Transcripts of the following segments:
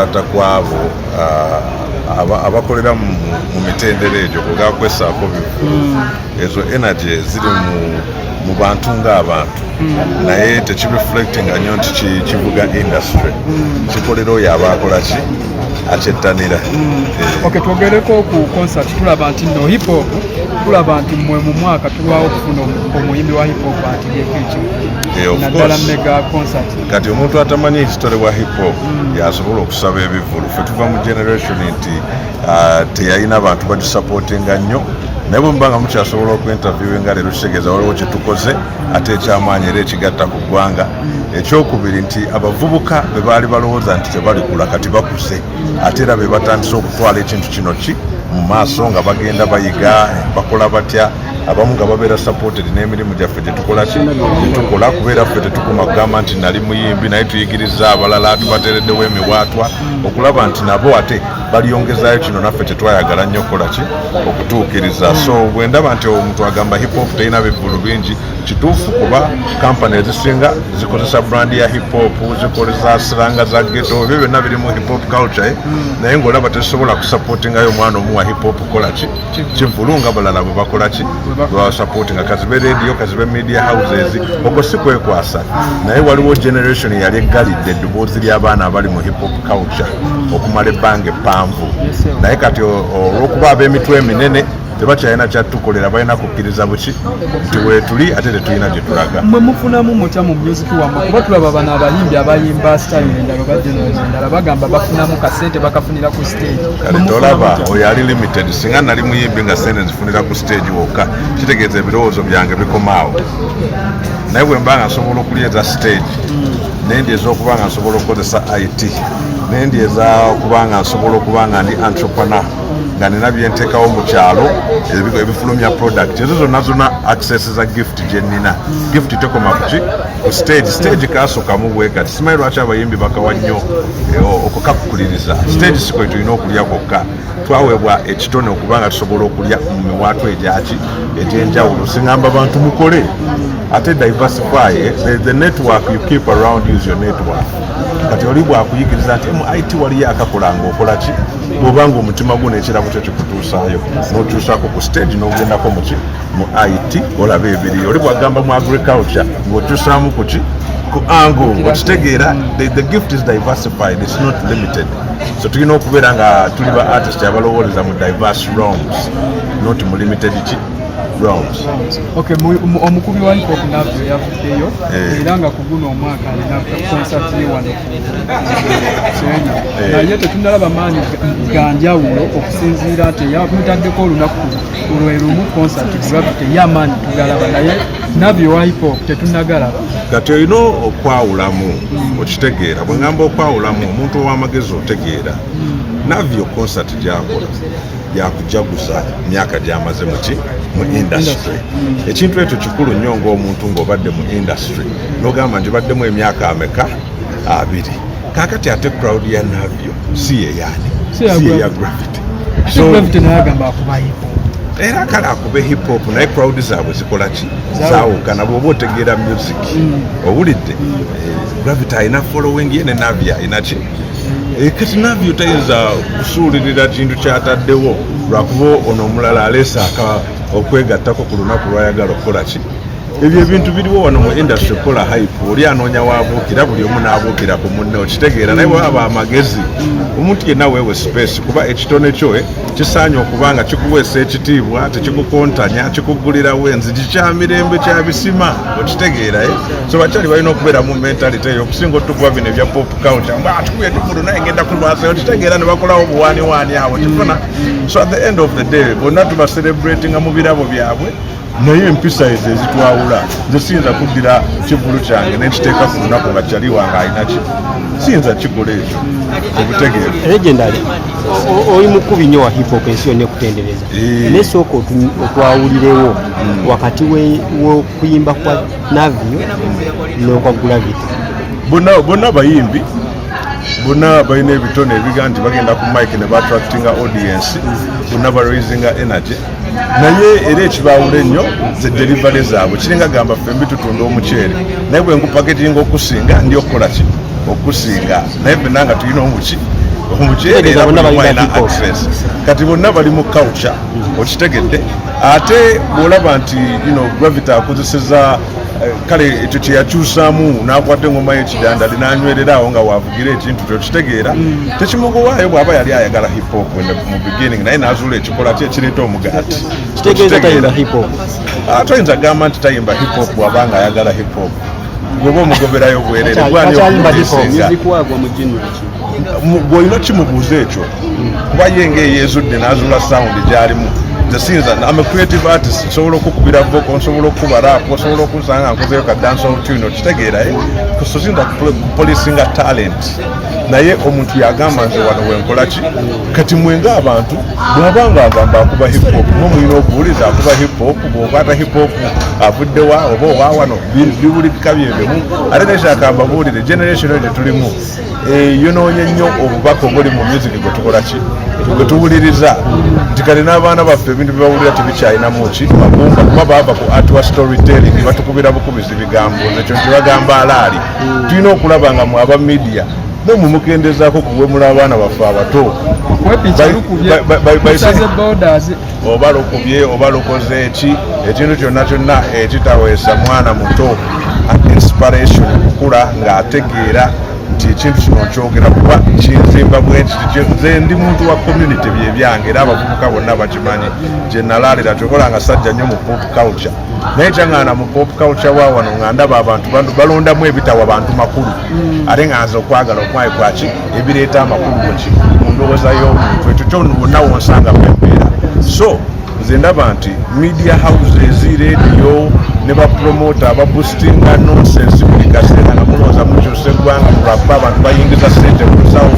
okukwata kwabo abakolera mu mitendera egyo kugakwesaako bivu ezo energy ziri mu bantu ng'abantu naye tekireflectinga nnyo nti kivuga industry kikolera oyo aba akola ki akyettanira. Okay, twogereko ku concert tulaba nti no hip hop tulaba nti mwe mu mwaka tulwawo okufuna omuyimbi wa hip hop naddala mega concert. Kati omuntu atamanyi history wa hip hop yasobola okusaba ebivulu. Ffe tuva mu generation nti teyalina abantu bagisupportinga nnyo naye bwe mubanga mukyasobola okuinterviewinga leero kitegeeza waliwo kye tukoze ate ekyamaanyi era ekigatta ku ggwanga. Ekyokubiri nti abavubuka be baali balowooza nti tebalikula kati bakuze ate era be batandise okutwala ekintu kino mu maaso nga bagenda bayiga bakola batya abamu nga babeera supported n'emirimu gyaffe gyetukola gyetukola kubeera ffe tetukuma kugamba nti nali muyimbi naye tuyigiriza abalala tubateereddewo emiwaatwa okulaba nti nabo ate balyongezaayo kino naffe tetwayagala nnyo okukola okutuukiriza. So bwe ndaba nti omuntu agamba hip hop terina bivulu bingi kituufu kuba kampani ezisinga zikozesa brand ya hip hop zikozesa siranga za ghetto ebyo byonna biri mu hip hop culture naye ng'olaba tezisobola kusupportingayo omwana omu wa hip hop kola kivulu nga balala bwe bakola bwabasupportinga kazibe radio kazibe media houses okwo si kwekwasa naye waliwo generation yali eggalidde eddoboozi ly'abaana abali mu hip hop culture okumala ebbanga eppanvu naye kati olw'okuba ab'emitwe eminene tebakyalina kyatukolera balina kukkiriza buki nti weetuli ate tetulina gye tulaga. Mwe mufunamu mutya mu music wammwe kuba tulaba bano abayimbi abayimba style endala badenozi endala bagamba bafunamu kasente bakafunira ku stage. Kale tolaba oyo ali limited singa nali muyimbi nga sente nzifunira ku stage wokka kitegeeza ebirowoozo byange bikomaawo naye bwe mba nga nsobola okulyeza stage nendyeza okuba nga nsobola okukozesa IT nendyeza okuba nga nsobola okuba nga ndi entrepreneur nga nina byenteekawo mu kyalo ebifulumya product ezo zonna access za gift gye nnina. Gift tekoma ku stage kasookamu bwe kati simanyi lwaki abayimbi bakawa nnyo okukakukuliriza stage sikwe tulina okulya kwokka twaweebwa ekitone okuba nga tusobola okulya mu miwaatu egy'enjawulo singamba abantu mukole ate diversify the network you keep around you is your network. Kati oli bwakuyigiriza nti mu IT waliyo akakola ng'okola ki bw'obanga omutima gwo n'ekiramu kyo kikutuusaayo n'okyusaako ku stage n'ogendako mu IT olaba ebiri oli bwagamba mu agriculture ng'okyusaamu ku angle okitegeera the gift is diversified it's not limited. So tulina okubeera nga tuli ba artist abalowooleza mu diverse realms not mu limited realms. Okay, omukubi wa hip hop Navio yavuddeyo era nga ku guno omwaka alina concert ye wano naye tetunalaba maanyi ga njawulo okusinziira nti yamutaddeko olunaku lwe lumu concert Gravity y'amaanyi tugalaba naye Navio wa hip hop tetunagalaba. Kati olina okwawulamu okitegeera bwe ngamba okwawulamu omuntu ow'amagezi otegeera Navio concert gyakola yakujaguza myaka gyamaze mu industry. Ekintu ekyo kikulu nnyo ng'omuntu ng'obadde mu industry n'ogamba nti baddemu emyaka ameka 2 kakati ate crowd ya Navio si yeyaani si ya Gravity. So Gravity naye agamba akuba hip hop era kale akube hip hop naye crowd zaabwe zikola ki zaawukana bw'oba otegeera music owulidde Gravity alina following ye ne Navio alina ki kati Navio tayinza kusuulirira kintu kyataddewo lwakuba ono omulala aleesa okwegattako ku lunaku lwayagala okukola ki. Ebyo ebintu biriwo wano mu industry kola hype oli anoonya waabuukira buli omu n'abuukira ku munne okitegeera naye bwaba amagezi omuntu yenna weewe space kuba ekitone kyo kisaanye okuba nga kikuweesa ekitiibwa tekikukontanya kikugulirawo enzigi kya mirembe kya bisima okitegeera so bakyali balina okubeera mu mentality eyo okusinga otukuba bino ebya pop culture tukubye tukulu naye ngenda kulwasa okitegeera ne bakolawo buwaaniwaani awo kifuna. So at the end of the day bonna tuba celebratinga mu birabo byabwe naye empisa ezo ezitwawula nze siyinza kuddira kivulu kyange nekiteeka ku lunaku nga kyali wange alina ki siyinza kikola ekyo obutegeevu. Legendary oli mukubi nnyo wa hip hop ensi yonna ekutendereza naye sooka otwawulirewo wakati w'okuyimba kwa Navio n'okwa Gravity. Bonna bayimbi bonna balina ebitone ebiga nti bagenda ku mike ne battractinga audience bonna baraisinga energy naye era ekibaawula ennyo ze delivery zaabwe kiringa gamba ffembi tutunda omuceere naye bwe nkupaketinga okusinga ndi okukola ki okusinga naye ffenna nga tulina omuki omukyere balina access kati bonna bali mu culture okitegedde ate bwolaba nti gravity akozeseza kale ekyo kyeyakyusaamu n'akwata engoma y'ekidandali n'anywererawo nga waavugira ekintu kyokitegeera tekimugowaayo bw'aba yali ayagala hip hop mu beginning naye n'azuula ekikola kye ekireeta omugaati toyinza gamba nti tayimba hip hop bw'aba nga ayagala hip hop bw'oba omugoberayo bwerere bw'olina kimubuuza ekyo kuba ye ng'eyeezudde n'azuula sound gy'alimu nzesinza I'm a creative artist nsobola okukubira vocal nsobola okuba rap nsobola okusanga nkozeyo ka dancehall tune okitegeera kusozinza kupolisinga talent naye omuntu yagamba nze wano wenkola ki kati mwenga abantu bw'abanga agamba akuba hip hop mulina okuwuliza akuba hip hop bw'okwata hip hop avuddewa oba owawano biwulikika byebemu ate nekyakamba buwulire generation eyo gyetulimu yonoonye nnyo obubaka obuli mu music gwe tukola ki gwe tuwuliriza nti kale n'abaana baffe ebintu byebawulira tebikyalinamu ki mabumba kuba baava ku artwa storytelling batukubira bukubizi bigambo nekyo nti bagamba alaali tulina okulaba nga mu aba media nomwe mukendezaako kuwemula abaana baffe abato oba lukubye oba lukoze eki ekintu kyonna kyonna ekitaweesa mwana muto inspiration okukula ng'ategeera nti ekintu kino nkyogera kuba kinzimba bwekiti nze ndi muntu wa community byebyange era abavubuka bonna bakimanyi gye nalaalira kyokola nga sajja nnyo mu pop culture naye kyaŋŋaana mu pop culture waawano nga ndaba abantu balondamu ebitawa bantu makulu ate nga nze okwagala okwayi kwaki ebireeta amakulu muki mu ndowooza y'omuntu ekyo kyonna bonna wonsanga mwembeera so nze ndaba nti media houses radio ne bapromota ababoostinga nonsense buli kaseera nga mulowooza mukyusa eggwanga mulwapa abantu bayingiza sente mu lusawo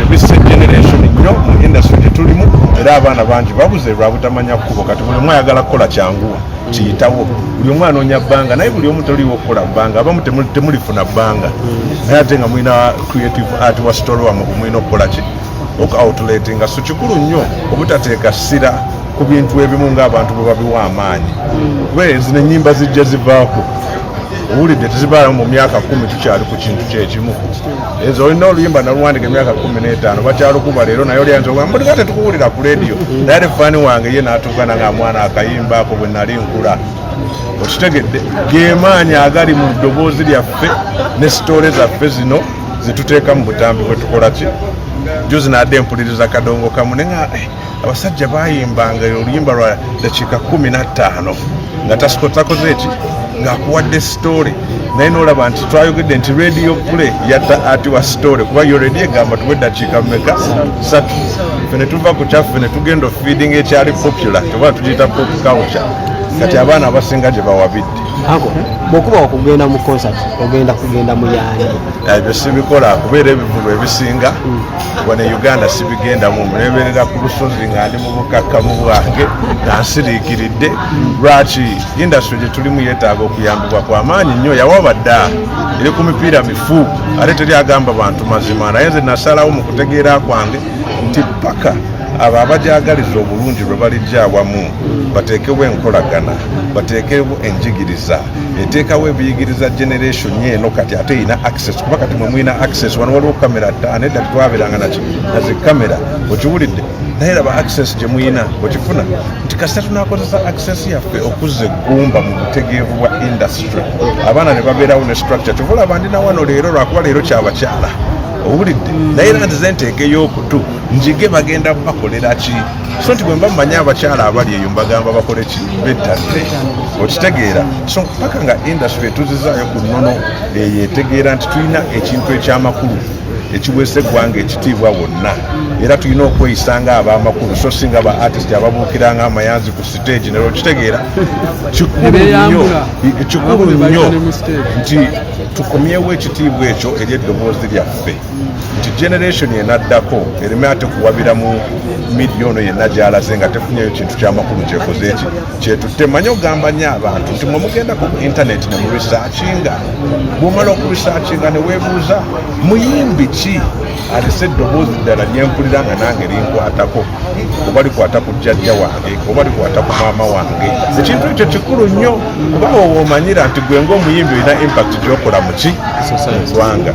ebisa generation nnyo mu industry gye tulimu era abaana bangi babuze lwa butamanya kkubo kati buli omu ayagala kukola kyanguwa kiyitawo buli omu anoonya bbanga naye buli omu toliwo okukola bbanga abamu temulifuna bbanga naye ate nga mulina creative art wa story wamu mulina okukola ki okuoutlatinga so kikulu nnyo obutateeka ssira ku bintu ebimu ng'abantu bwe babiwa amaanyi kuba zino ennyimba zijja zivaako owulidde tezibaala mu myaka 10 tukyali ku kintu kyekimu ezo olina oluyimba naluwandika emyaka 15 bakyalukuba leero naye olyanza ogamba mbulika tetukuwulira ku leediyo naye ate faani wange ye n'atuukana nga mwana akayimba ako bwe nali nkula okitegedde ge maanyi agali mu ddoboozi lyaffe ne sitoole zaffe zino zetuteeka mu butambi bwe tukola ki juzi nadde mpuliriza kadongo kamu nenga abasajja bayimbanga oluyimba lwa dakiika 15 nga takoze eki ng'akuwadde story naye n'olaba nti twayogedde nti radio play yatta ati wa story kuba yo radio egamba tuwe dakiika mmeka 3 ffe ne tuva ku kyaffe ne tugenda feeding ekyali popular toba tugiyita pop culture kati abaana abasinga gye bawabidde bw'okuba okugenda mu concert kugenda mu yaani ebyo sibikola kubeera ebivulu ebisinga wano e Uganda sibigendamu neberera ku lusozi nga ndi mu bukakkamu bwange nga nsiriikiridde lwaki industry gye tulimu yeetaaga okuyambibwa kw'amaanyi nnyo yawaba dda eri ku mipiira mifu ate teri agamba bantu mazima naye nze nasalawo mu kutegeera kwange nti paka abo abajagaliza obulungi lwe balijja awamu bateekewo enkolagana bateekewo enjigiriza eteekawo ebiyigiriza generation eno kati ate erina access kuba kati mwe mulina access wano waliwo kamera ttaano edda twabeeranga nazi kamera okiwulidde naye raba access gye muyina okifuna nti kasita tunakozesa access yaffe okuzza eggumba mu butegeevu bwa industry abaana ne babeerawo ne structure kyovula bandina wano leero lwakuba leero kyabakyala owulidde naye era nzize nteekeyo okutu njige bagenda bakolera ki so nti bwe mba mmanyi abakyala abali eyo mbagamba bakole ki bettadde okitegeera so paka nga industry etuzizaayo ku nnono eyo etegeera nti tulina ekintu ekyamakulu ekiweesa eggwanga ekitiibwa wonna era tulina okweyisanga ab'amakulu so singa ba artist ababuukiranga amayanzi ku stage nero okitegeera kikulu nnyo nti tukomyewo ekitiibwa ekyo eri eddoboozi lyaffe nti generation yenaddako ereme ate kuwabira mu media ono yenna gy'alaze nga tefunyeyo kintu ky'amakulu kyekoze eki kyetutte manyi ogamba nnyo abantu nti mwe mugendako ku internet ne murisaakinga bw'omala okurisaakinga ne weebuuza muyimbi ki alese eddoboozi ddala lyempulira nga nange linkwatako oba likwata ku jjajja wange oba likwata ku maama wange ekintu ekyo kikulu nnyo kuba woomanyira nti gwe ng'omuyimbi olina impact gy'okola mu ki mu ggwanga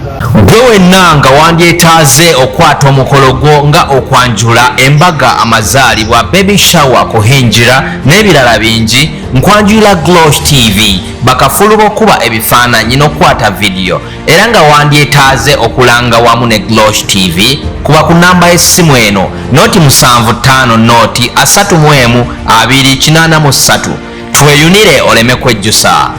gwe wenna nga wandye wandyetaaze okwata omukolo gwo nga okwanjula embaga amazaalibwa baby shower kuhinjira n'ebirala bingi nkwanjulira Glosh TV bakafulu b'okuba ebifaananyi n'okwata vidiyo era nga wandyetaaze okulanga wamu ne Glosh TV kuba ku namba y'essimu eno noti 75 noti 31 283 tweyunire oleme kwejjusa.